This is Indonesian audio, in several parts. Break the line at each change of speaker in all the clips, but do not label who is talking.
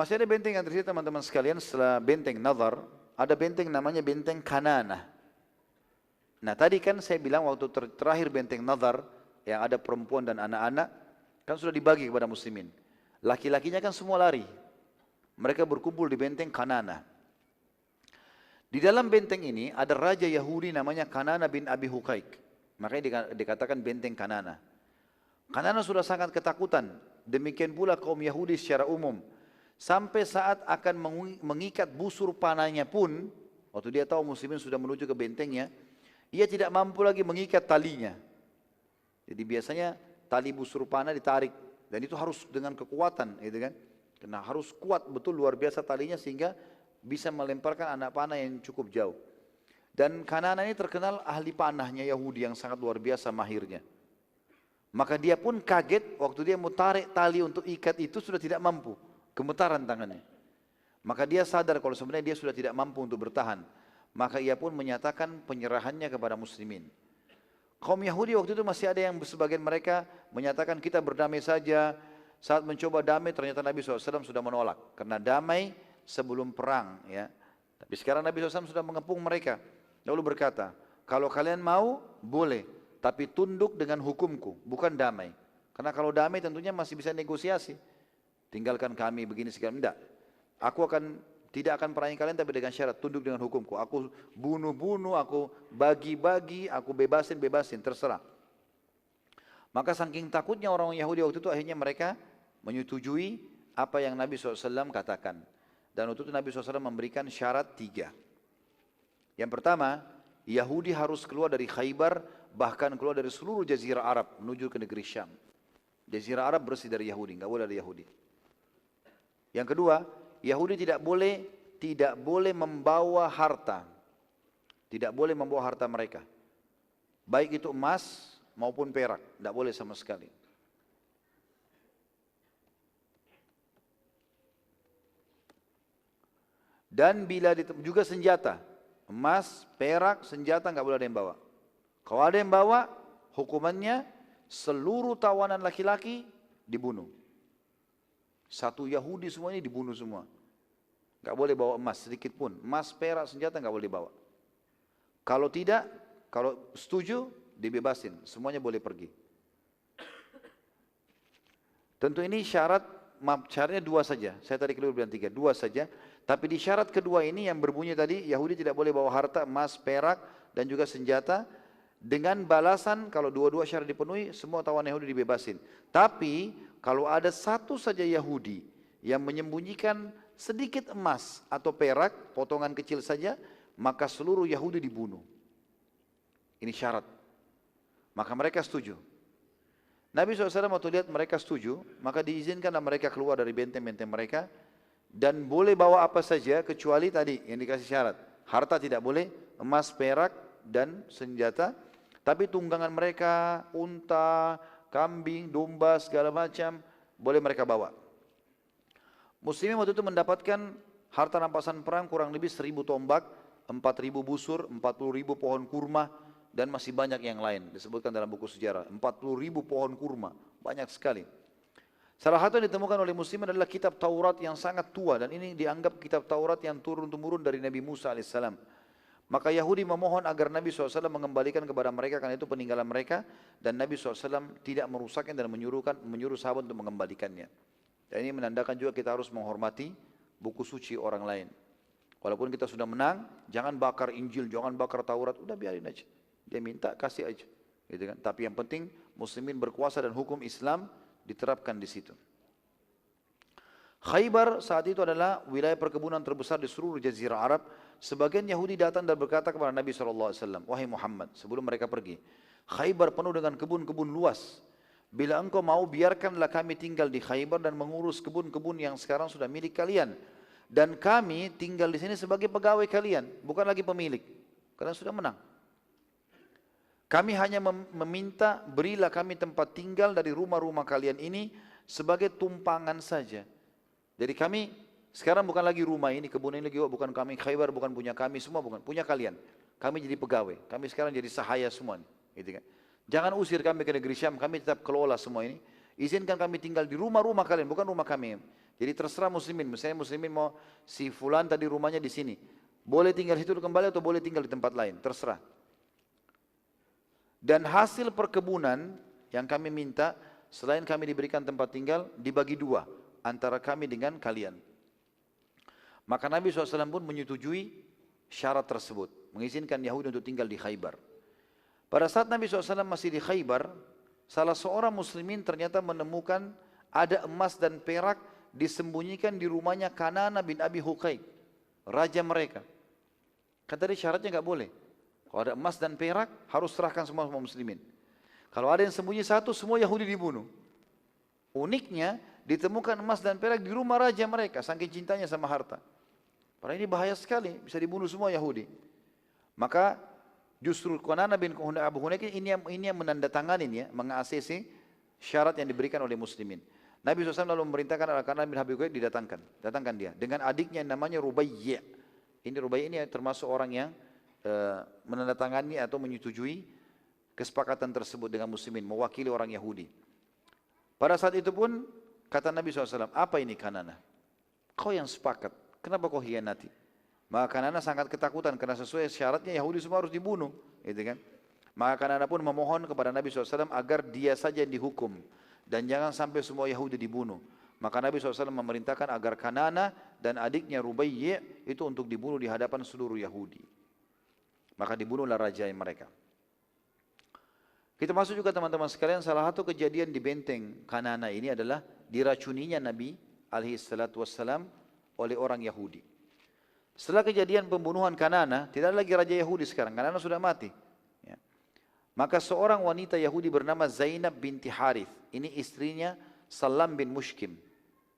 Masih ada benteng yang tersisa teman-teman sekalian setelah benteng Nadar, ada benteng namanya benteng Kanana. Nah tadi kan saya bilang waktu terakhir benteng Nadar, yang ada perempuan dan anak-anak, kan sudah dibagi kepada muslimin. Laki-lakinya kan semua lari. Mereka berkumpul di benteng Kanana. Di dalam benteng ini ada raja Yahudi namanya Kanana bin Abi Huqaiq. Makanya dikatakan benteng Kanana. Kanana sudah sangat ketakutan. Demikian pula kaum Yahudi secara umum. Sampai saat akan mengikat busur panahnya pun, waktu dia tahu muslimin sudah menuju ke bentengnya, ia tidak mampu lagi mengikat talinya. Jadi biasanya tali busur panah ditarik, dan itu harus dengan kekuatan, gitu kan? Karena harus kuat betul luar biasa talinya sehingga bisa melemparkan anak panah yang cukup jauh. Dan Kanana ini terkenal ahli panahnya Yahudi yang sangat luar biasa mahirnya. Maka dia pun kaget waktu dia mau tarik tali untuk ikat itu sudah tidak mampu. Gemetaran tangannya. Maka dia sadar kalau sebenarnya dia sudah tidak mampu untuk bertahan. Maka ia pun menyatakan penyerahannya kepada muslimin. Kaum Yahudi waktu itu masih ada yang sebagian mereka menyatakan kita berdamai saja. Saat mencoba damai ternyata Nabi SAW sudah menolak. Karena damai sebelum perang. Ya. Tapi sekarang Nabi SAW sudah mengepung mereka. Lalu berkata, kalau kalian mau boleh. Tapi tunduk dengan hukumku, bukan damai. Karena kalau damai tentunya masih bisa negosiasi. Tinggalkan kami begini segala, tidak. Aku tidak akan perangi kalian tapi dengan syarat tunduk dengan hukumku. Aku bunuh-bunuh, aku bagi-bagi, aku bebasin, terserah. Maka saking takutnya orang Yahudi waktu itu akhirnya mereka menyetujui apa yang Nabi SAW katakan. Dan waktu itu Nabi SAW memberikan syarat 3. Yang pertama, Yahudi harus keluar dari Khaybar, bahkan keluar dari seluruh Jazirah Arab menuju ke negeri Syam. Jazirah Arab bersih dari Yahudi, nggak boleh ada Yahudi. Yang kedua, Yahudi tidak boleh membawa harta. Tidak boleh membawa harta mereka. Baik itu emas maupun perak, tidak boleh sama sekali. Dan bila juga senjata, emas, perak, senjata nggak boleh ada yang bawa. Kalau ada yang bawa, hukumannya seluruh tawanan laki-laki dibunuh. Satu Yahudi semuanya dibunuh semua. Gak boleh bawa emas sedikit pun. Emas, perak, senjata gak boleh bawa. Kalau tidak, kalau setuju, dibebasin. Semuanya boleh pergi. Tentu ini syaratnya 2 saja. Saya tadi keliru bilang 3, 2 saja. Tapi di syarat kedua ini yang berbunyi tadi, Yahudi tidak boleh bawa harta, emas, perak, dan juga senjata. Dengan balasan, kalau dua-dua syarat dipenuhi, semua tawanan Yahudi dibebasin. Tapi, kalau ada satu saja Yahudi yang menyembunyikan sedikit emas atau perak, potongan kecil saja, maka seluruh Yahudi dibunuh. Ini syarat. Maka mereka setuju. Nabi SAW waktu lihat mereka setuju, maka diizinkanlah mereka keluar dari benteng-benteng mereka, dan boleh bawa apa saja kecuali tadi yang dikasih syarat. Harta tidak boleh, emas, perak, dan senjata. Tapi tunggangan mereka, unta, kambing, domba, segala macam, boleh mereka bawa. Muslimin waktu itu mendapatkan harta rampasan perang kurang lebih 1000 tombak, 4000 busur, 40.000 pohon kurma, dan masih banyak yang lain. Disebutkan dalam buku sejarah, 40.000 pohon kurma, banyak sekali. Salah satu yang ditemukan oleh muslimin adalah kitab Taurat yang sangat tua, dan ini dianggap kitab Taurat yang turun-temurun dari Nabi Musa AS. Maka Yahudi memohon agar Nabi SAW mengembalikan kepada mereka karena itu peninggalan mereka, dan Nabi SAW tidak merusaknya dan menyuruh sahabat untuk mengembalikannya. Dan ini menandakan juga kita harus menghormati buku suci orang lain. Walaupun kita sudah menang, jangan bakar Injil, jangan bakar Taurat, udah biarin aja. Dia minta, kasih aja. Gitu kan? Tapi yang penting muslimin berkuasa dan hukum Islam diterapkan di situ. Khaybar saat itu adalah wilayah perkebunan terbesar di seluruh Jazirah Arab. Sebagian Yahudi datang dan berkata kepada Nabi SAW, wahai Muhammad, sebelum mereka pergi, Khaybar penuh dengan kebun-kebun luas. Bila engkau mau, biarkanlah kami tinggal di Khaybar dan mengurus kebun-kebun yang sekarang sudah milik kalian. Dan kami tinggal di sini sebagai pegawai kalian, bukan lagi pemilik. Karena sudah menang. Kami hanya meminta, berilah kami tempat tinggal dari rumah-rumah kalian ini sebagai tumpangan saja. Jadi kami sekarang bukan lagi rumah ini, kebun ini juga bukan kami, Khaybar bukan punya kami, semua bukan, punya kalian. Kami jadi pegawai, kami sekarang jadi sahaya semua. Gitu kan. Jangan usir kami ke negeri Syam, kami tetap kelola semua ini. Izinkan kami tinggal di rumah-rumah kalian, bukan rumah kami. Jadi terserah muslimin, misalnya muslimin mau si fulan tadi rumahnya di sini, boleh tinggal situ kembali atau boleh tinggal di tempat lain, terserah. Dan hasil perkebunan yang kami minta, selain kami diberikan tempat tinggal, dibagi dua antara kami dengan kalian. Maka Nabi SAW pun menyetujui syarat tersebut, mengizinkan Yahudi untuk tinggal di Khaybar. Pada saat Nabi SAW masih di Khaybar, salah seorang muslimin ternyata menemukan ada emas dan perak disembunyikan di rumahnya Kanana bin Abi Huqaid, raja mereka. Kata dia syaratnya nggak boleh. Kalau ada emas dan perak harus serahkan semua muslimin. Kalau ada yang sembunyi satu, semua Yahudi dibunuh. Uniknya ditemukan emas dan perak di rumah raja mereka, saking cintanya sama harta. Padahal ini bahaya sekali, bisa dibunuh semua Yahudi. Maka justru Kanana bin Abu Huqaid ini yang menandatangani ya, meng-ACC syarat yang diberikan oleh muslimin. Nabi SAW lalu memerintahkan Al-Kanana bin Abi Huqaid datangkan dia dengan adiknya yang namanya Rubayy'. Ini Rubayy' ini termasuk orang yang menandatangani atau menyetujui kesepakatan tersebut dengan muslimin, mewakili orang Yahudi. Pada saat itu pun kata Nabi SAW, apa ini Kanana? Kau yang sepakat, kenapa kau hianati? Maka Kanana sangat ketakutan karena sesuai syaratnya Yahudi semua harus dibunuh, gitu kan? Maka Kanana pun memohon kepada Nabi SAW agar dia saja yang dihukum dan jangan sampai semua Yahudi dibunuh. Maka Nabi SAW memerintahkan agar Kanana dan adiknya Rubayy' itu untuk dibunuh di hadapan seluruh Yahudi. Maka dibunuhlah raja mereka. Kita masuk juga teman-teman sekalian, salah satu kejadian di benteng Kanana ini adalah diracuninya Nabi SAW oleh orang Yahudi. Setelah kejadian pembunuhan Kanana, tidak ada lagi raja Yahudi sekarang, Kanana sudah mati. Ya. Maka seorang wanita Yahudi bernama Zainab binti Harith, ini istrinya Salam bin Mushkim.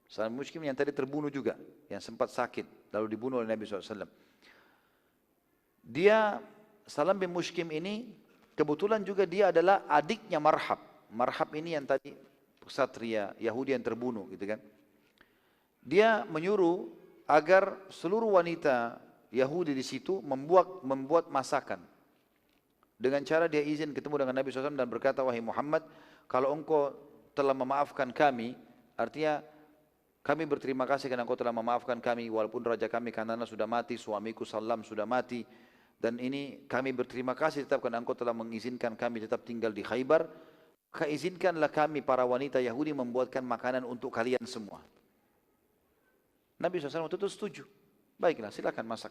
Salam bin Mushkim yang tadi terbunuh juga, yang sempat sakit, lalu dibunuh oleh Nabi SAW. Dia, Salam bin Mushkim ini, kebetulan juga dia adalah adiknya Marhab. Marhab ini yang tadi ksatria Yahudi yang terbunuh, gitu kan. Dia menyuruh agar seluruh wanita Yahudi di situ membuat masakan. Dengan cara dia izin ketemu dengan Nabi SAW dan berkata, wahai Muhammad, kalau engkau telah memaafkan kami, artinya kami berterima kasih karena engkau telah memaafkan kami, walaupun raja kami Kanana sudah mati, suamiku Salam sudah mati, dan ini kami berterima kasih tetap karena engkau telah mengizinkan kami tetap tinggal di Khaybar, maka izinkanlah kami para wanita Yahudi membuatkan makanan untuk kalian semua. Nabi SAW waktu itu setuju. Baiklah, silakan masak.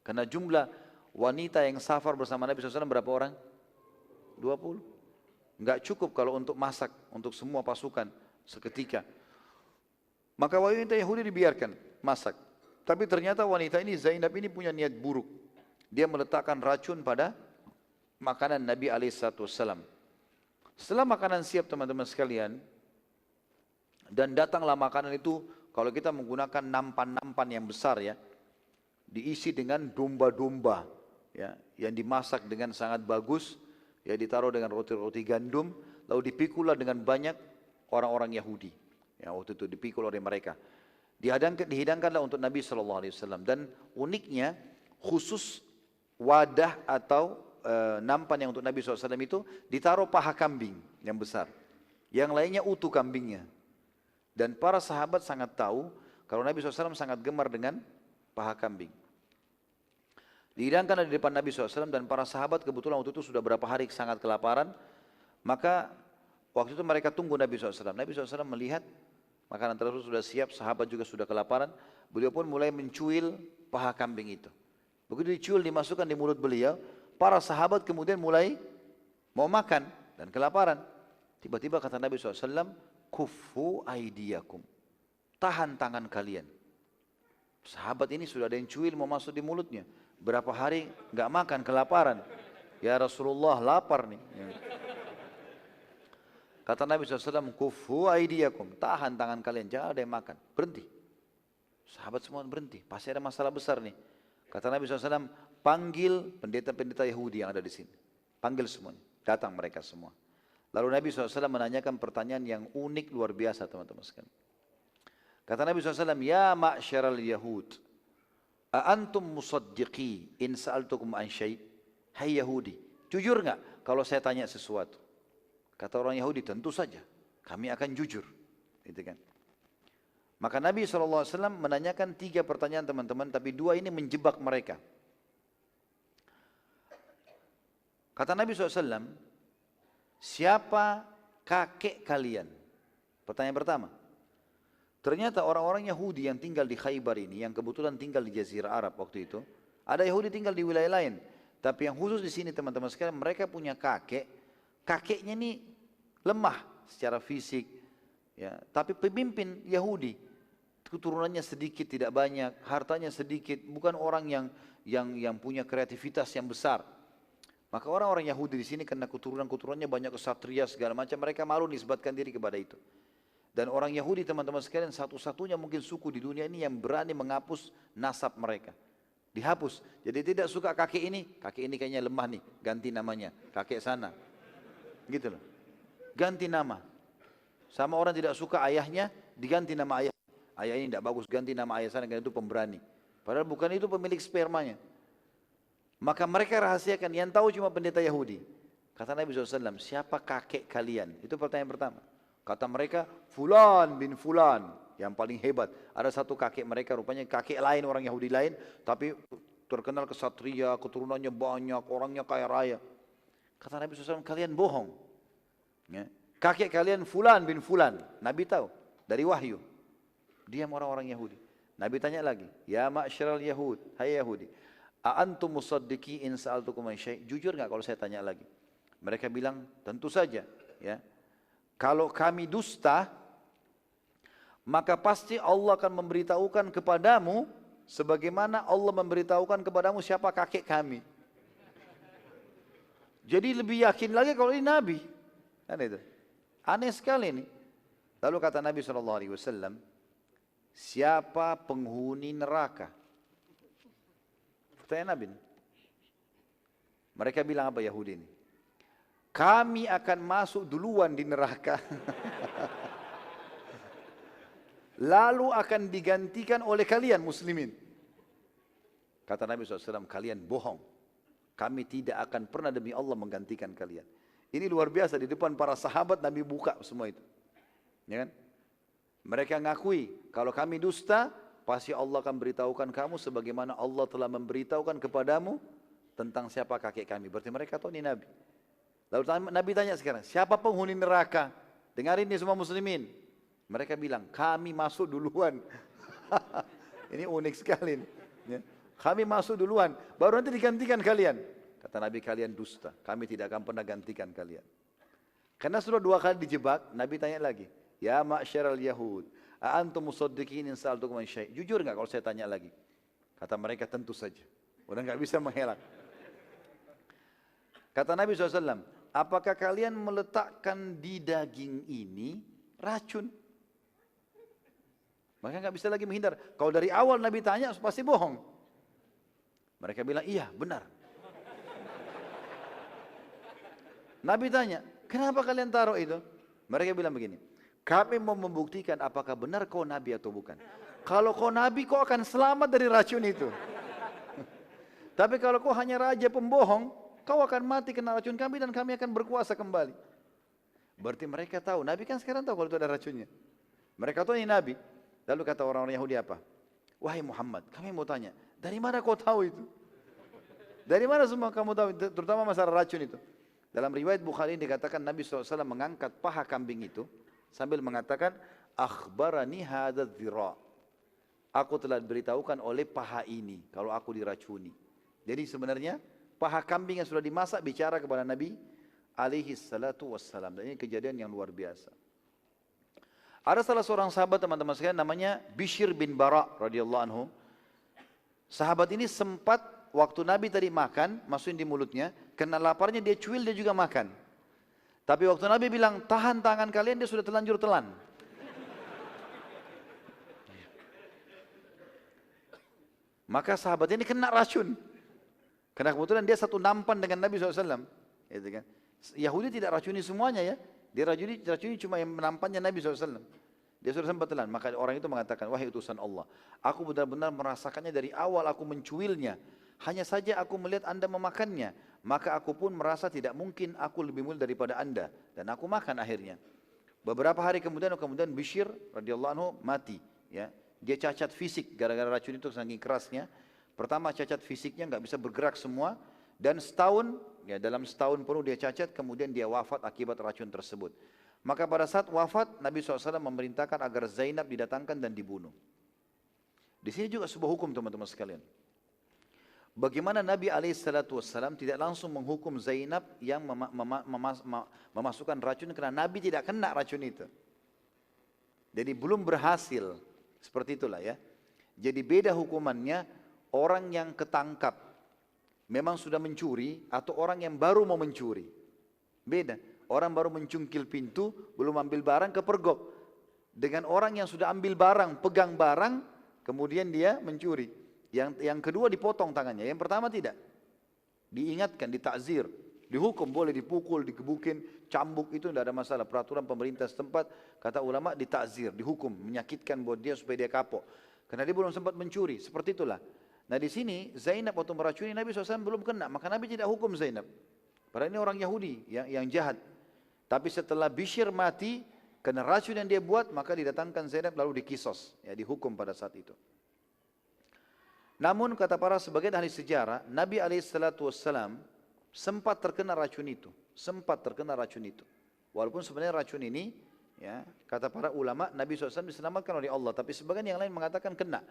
Karena jumlah wanita yang safar bersama Nabi SAW berapa orang? 20. Enggak cukup kalau untuk masak untuk semua pasukan seketika. Maka wanita Yahudi dibiarkan masak. Tapi ternyata wanita ini, Zainab ini punya niat buruk. Dia meletakkan racun pada makanan Nabi SAW. Setelah makanan siap teman-teman sekalian, dan datanglah makanan itu, kalau kita menggunakan nampan-nampan yang besar ya, diisi dengan domba-domba ya, yang dimasak dengan sangat bagus, ya ditaruh dengan roti-roti gandum, lalu dipikullah dengan banyak orang-orang Yahudi. Ya, waktu itu dipikul oleh mereka. Dihidangkanlah untuk Nabi SAW. Dan uniknya khusus wadah atau nampan yang untuk Nabi SAW itu ditaruh paha kambing yang besar. Yang lainnya utuh kambingnya. Dan para sahabat sangat tahu kalau Nabi SAW sangat gemar dengan paha kambing. Dihidangkan di depan Nabi SAW dan para sahabat kebetulan waktu itu sudah berapa hari sangat kelaparan. Maka waktu itu mereka tunggu Nabi SAW. Nabi SAW melihat makanan tersebut sudah siap, sahabat juga sudah kelaparan. Beliau pun mulai mencuil paha kambing itu. Begitu dicuil dimasukkan di mulut beliau, para sahabat kemudian mulai mau makan dan kelaparan. Tiba-tiba kata Nabi SAW, kufu aidiyakum, tahan tangan kalian. Sahabat ini sudah ada yang cuil mau masuk di mulutnya, berapa hari nggak makan kelaparan. Ya Rasulullah lapar nih. Kata Nabi SAW, kufu aidiyakum, tahan tangan kalian, jangan ada yang makan, berhenti. Sahabat semua berhenti, pasti ada masalah besar nih. Kata Nabi SAW, panggil pendeta-pendeta Yahudi yang ada di sini, panggil semuanya, datang mereka semua. Lalu Nabi SAW menanyakan pertanyaan yang unik luar biasa teman-teman sekalian. Kata Nabi SAW, ya ma'syaral Yahud, a'antum musaddiqi in sa'altukum an syai'. Hai Yahudi, jujur nggak kalau saya tanya sesuatu? Kata orang Yahudi, tentu saja, kami akan jujur. Gitu kan. Maka Nabi SAW menanyakan 3 pertanyaan teman-teman, tapi 2 ini menjebak mereka. Kata Nabi SAW, siapa kakek kalian? Pertanyaan pertama. Ternyata orang-orang Yahudi yang tinggal di Khaybar ini, yang kebetulan tinggal di Jazirah Arab waktu itu, ada Yahudi tinggal di wilayah lain. Tapi yang khusus di sini teman-teman sekalian, mereka punya kakek. Kakeknya ini lemah secara fisik, ya. Tapi pemimpin Yahudi, keturunannya sedikit, tidak banyak, hartanya sedikit, bukan orang yang punya kreativitas yang besar. Maka orang-orang Yahudi di sini karena keturunannya banyak kesatria segala macam, mereka malu nisbatkan diri kepada itu. Dan orang Yahudi teman-teman sekalian satu-satunya mungkin suku di dunia ini yang berani menghapus nasab mereka. Dihapus. Jadi tidak suka kakek ini kayaknya lemah nih, ganti namanya, kakek sana. Gitu loh. Ganti nama. Sama orang tidak suka ayahnya, diganti nama ayah. Ayah ini tidak bagus, ganti nama ayah sana, karena itu pemberani. Padahal bukan itu pemilik spermanya. Maka mereka rahasiakan, yang tahu cuma pendeta Yahudi. Kata Nabi SAW, siapa kakek kalian? Itu pertanyaan pertama. Kata mereka, Fulan bin Fulan, yang paling hebat. Ada satu kakek mereka, rupanya kakek lain, orang Yahudi lain, tapi terkenal kesatria, keturunannya banyak, orangnya kaya raya. Kata Nabi SAW, kalian bohong. Ya. Kakek kalian Fulan bin Fulan. Nabi tahu, dari wahyu. Diam orang-orang Yahudi. Nabi tanya lagi, ya ma'syaral Yahud, hai Yahudi, a'antum musaddiqi in sa'altukum an syai'? Jujur enggak kalau saya tanya lagi? Mereka bilang, tentu saja, ya. Kalau kami dusta, maka pasti Allah akan memberitahukan kepadamu sebagaimana Allah memberitahukan kepadamu siapa kakek kami. Jadi lebih yakin lagi kalau ini Nabi. Kan itu. Aneh sekali ini. Lalu kata Nabi SAW, siapa penghuni neraka? Pertanyaan Nabi. Mereka bilang apa Yahudi ini? Kami akan masuk duluan di neraka. Lalu akan digantikan oleh kalian muslimin. Kata Nabi SAW, kalian bohong. Kami tidak akan pernah demi Allah menggantikan kalian. Ini luar biasa, di depan para sahabat Nabi buka semua itu. Ya kan? Mereka ngakui, kalau kami dusta, pasti Allah akan beritahukan kamu sebagaimana Allah telah memberitahukan kepadamu tentang siapa kakek kami. Berarti mereka tahu ini Nabi. Lalu Nabi tanya sekarang, siapa penghuni neraka? Dengarin nih semua muslimin. Mereka bilang, kami masuk duluan. Ini unik sekali. Ya. Kami masuk duluan, baru nanti digantikan kalian. Kata Nabi, kalian dusta. Kami tidak akan pernah gantikan kalian. Karena sudah 2 kali dijebak, Nabi tanya lagi. Ya ma'syaral Yahud, a'antum musaddiqin in sa'altukum an syai'? Jujur enggak kalau saya tanya lagi? Kata mereka, tentu saja. Udah enggak bisa mengelak. Kata Nabi SAW, apakah kalian meletakkan di daging ini racun? Maka nggak bisa lagi menghindar. Kalau dari awal Nabi tanya, pasti bohong. Mereka bilang, iya benar. Nabi tanya, kenapa kalian taruh itu? Mereka bilang begini, kami mau membuktikan apakah benar kau Nabi atau bukan. Kalau kau Nabi, kau akan selamat dari racun itu. Tapi kalau kau hanya raja pembohong, kau akan mati kena racun kami dan kami akan berkuasa kembali. Berarti mereka tahu, Nabi kan sekarang tahu kalau itu ada racunnya. Mereka tahu ini Nabi. Lalu kata orang-orang Yahudi apa? Wahai Muhammad, kami mau tanya, dari mana kau tahu itu? Dari mana semua kamu tahu, terutama masalah racun itu? Dalam riwayat Bukhari dikatakan Nabi SAW mengangkat paha kambing itu sambil mengatakan, akhbarani hadza dzira. Aku telah diberitahukan oleh paha ini kalau aku diracuni. Jadi sebenarnya paha kambing yang sudah dimasak bicara kepada Nabi alaihi salatu wassalam. Dan ini kejadian yang luar biasa. Ada salah seorang sahabat teman-teman sekalian namanya Bishr bin Bara radhiyallahu anhu. Sahabat ini sempat waktu Nabi tadi makan, masukin di mulutnya, kena laparnya dia cuil, dia juga makan. Tapi waktu Nabi bilang, tahan tangan kalian, dia sudah terlanjur telan. Maka sahabat ini kena racun. Karena kebetulan dia satu nampan dengan Nabi SAW. Gitu kan. Yahudi tidak racuni semuanya ya. Dia racuni cuma yang menampannya Nabi SAW. Dia sudah sempat telan. Maka orang itu mengatakan, wahai utusan Allah, aku benar-benar merasakannya dari awal aku mencuilnya. Hanya saja aku melihat anda memakannya. Maka aku pun merasa tidak mungkin aku lebih mulia daripada anda. Dan aku makan akhirnya. Beberapa hari kemudian Bishr radhiyallahu anhu mati. ya. Dia cacat fisik gara-gara racun itu saking kerasnya. Pertama cacat fisiknya nggak bisa bergerak semua, dan setahun, ya dalam setahun penuh dia cacat, kemudian dia wafat akibat racun tersebut. Maka pada saat wafat Nabi SAW memerintahkan agar Zainab didatangkan dan dibunuh. Di sini juga sebuah hukum teman-teman sekalian. Bagaimana Nabi SAW tidak langsung menghukum Zainab yang memasukkan racun, karena Nabi tidak kena racun itu. Jadi belum berhasil, seperti itulah ya. Jadi beda hukumannya orang yang ketangkap, memang sudah mencuri, atau orang yang baru mau mencuri. Beda, orang baru mencungkil pintu, belum ambil barang, kepergok. Dengan orang yang sudah ambil barang, pegang barang, kemudian dia mencuri. Yang kedua dipotong tangannya, yang pertama tidak. Diingatkan, ditakzir, dihukum, boleh dipukul, digebukin, cambuk, itu tidak ada masalah. Peraturan pemerintah setempat, kata ulama, ditakzir, dihukum, menyakitkan buat dia supaya dia kapok. Karena dia belum sempat mencuri, seperti itulah. Nah di sini Zainab waktu meracuni Nabi SAW belum kena, maka Nabi tidak hukum Zainab. Padahal ini orang Yahudi yang jahat. Tapi setelah Bishr mati, kena racun yang dia buat, maka didatangkan Zainab lalu dikisos, ya dihukum pada saat itu. Namun kata para sebagian ahli sejarah, Nabi SAW sempat terkena racun itu, Walaupun sebenarnya racun ini, ya kata para ulama, Nabi SAW diselamatkan oleh Allah, tapi sebagian yang lain mengatakan kena.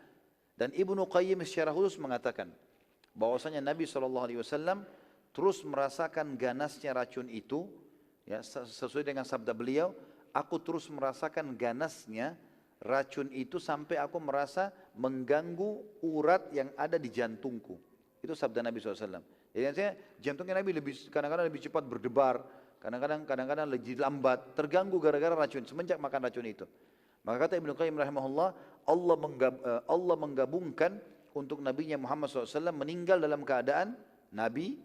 Dan Ibnu Qayyim secara khusus mengatakan bahwasanya Nabi SAW terus merasakan ganasnya racun itu, ya sesuai dengan sabda beliau, aku terus merasakan ganasnya racun itu sampai aku merasa mengganggu urat yang ada di jantungku. Itu sabda Nabi SAW. Jadi artinya jantungnya Nabi kadang-kadang lebih cepat berdebar, kadang-kadang lebih lambat, terganggu gara-gara racun, semenjak makan racun itu. Maka kata Ibnu Qayyim rahimahullah, Allah menggabungkan untuk Nabinya Muhammad SAW meninggal dalam keadaan Nabi,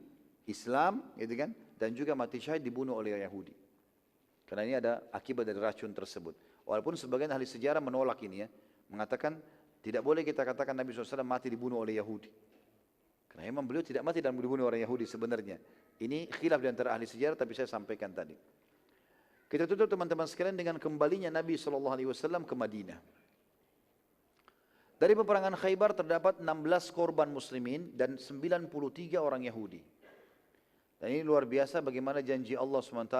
Islam, gitu kan, dan juga mati syahid dibunuh oleh Yahudi. Karena ini ada akibat dari racun tersebut. Walaupun sebagian ahli sejarah menolak ini ya, mengatakan tidak boleh kita katakan Nabi SAW mati dibunuh oleh Yahudi. Karena memang beliau tidak mati dan dibunuh oleh Yahudi sebenarnya. Ini khilaf di antara ahli sejarah, tapi saya sampaikan tadi. Kita tutup teman-teman sekalian dengan kembalinya Nabi SAW ke Madinah. Dari peperangan Khaybar terdapat 16 korban muslimin dan 93 orang Yahudi. Dan ini luar biasa bagaimana janji Allah SWT,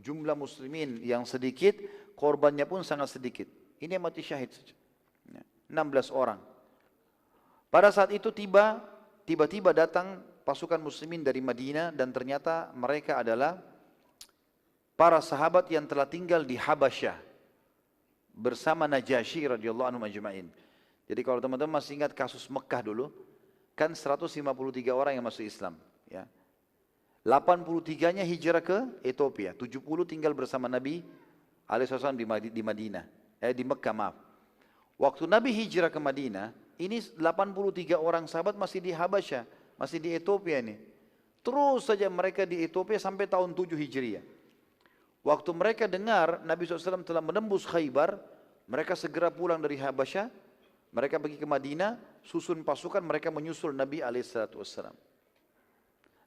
jumlah muslimin yang sedikit, korbannya pun sangat sedikit. Ini yang mati syahid saja. 16 orang. Pada saat itu tiba-tiba datang pasukan muslimin dari Madinah, dan ternyata mereka adalah para sahabat yang telah tinggal di Habasyah bersama Najasyi radhiyallahu anhu majma'in. Jadi kalau teman-teman masih ingat kasus Mekah dulu, kan 153 orang yang masuk Islam, ya. 83-nya hijrah ke Ethiopia, 70 tinggal bersama Nabi SAW di Madinah, di Mekah maaf. Waktu Nabi hijrah ke Madinah, ini 83 orang sahabat masih di Habasyah, masih di Ethiopia ini. Terus saja mereka di Ethiopia sampai tahun 7 Hijriah. Waktu mereka dengar Nabi SAW telah menembus Khaybar, mereka segera pulang dari Habasyah, mereka pergi ke Madinah, susun pasukan, mereka menyusul Nabi SAW.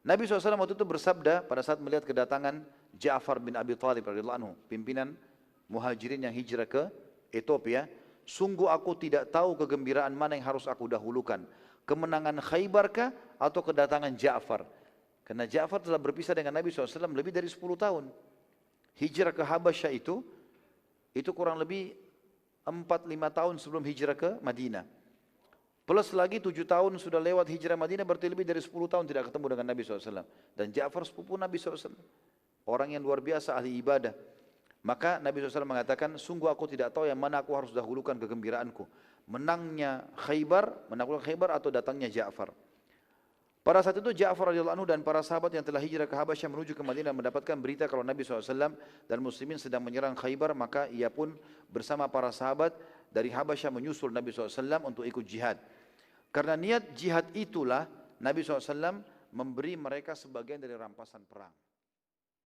Nabi SAW waktu itu bersabda pada saat melihat kedatangan Ja'far bin Abi Thalib radhiyallahu anhu, pimpinan muhajirin yang hijrah ke Ethiopia, sungguh aku tidak tahu kegembiraan mana yang harus aku dahulukan, kemenangan Khaybar kah atau kedatangan Ja'far? Karena Ja'far telah berpisah dengan Nabi SAW lebih dari 10 tahun. Hijrah ke Habasyah itu kurang lebih 4-5 tahun sebelum hijrah ke Madinah. Plus lagi 7 tahun sudah lewat hijrah Madinah, berarti lebih dari 10 tahun tidak ketemu dengan Nabi SAW. Dan Ja'far sepupu Nabi SAW. Orang yang luar biasa, ahli ibadah. Maka Nabi SAW mengatakan, sungguh aku tidak tahu yang mana aku harus dahulukan kegembiraanku. Menaklukkan Khaybar atau datangnya Ja'far. Pada saat itu Ja'far radhiyallahu anhu dan para sahabat yang telah hijrah ke Habasyah menuju ke Madinah mendapatkan berita kalau Nabi SAW dan muslimin sedang menyerang Khaybar, maka ia pun bersama para sahabat dari Habasyah menyusul Nabi SAW untuk ikut jihad. Karena niat jihad itulah Nabi SAW memberi mereka sebagian dari rampasan perang.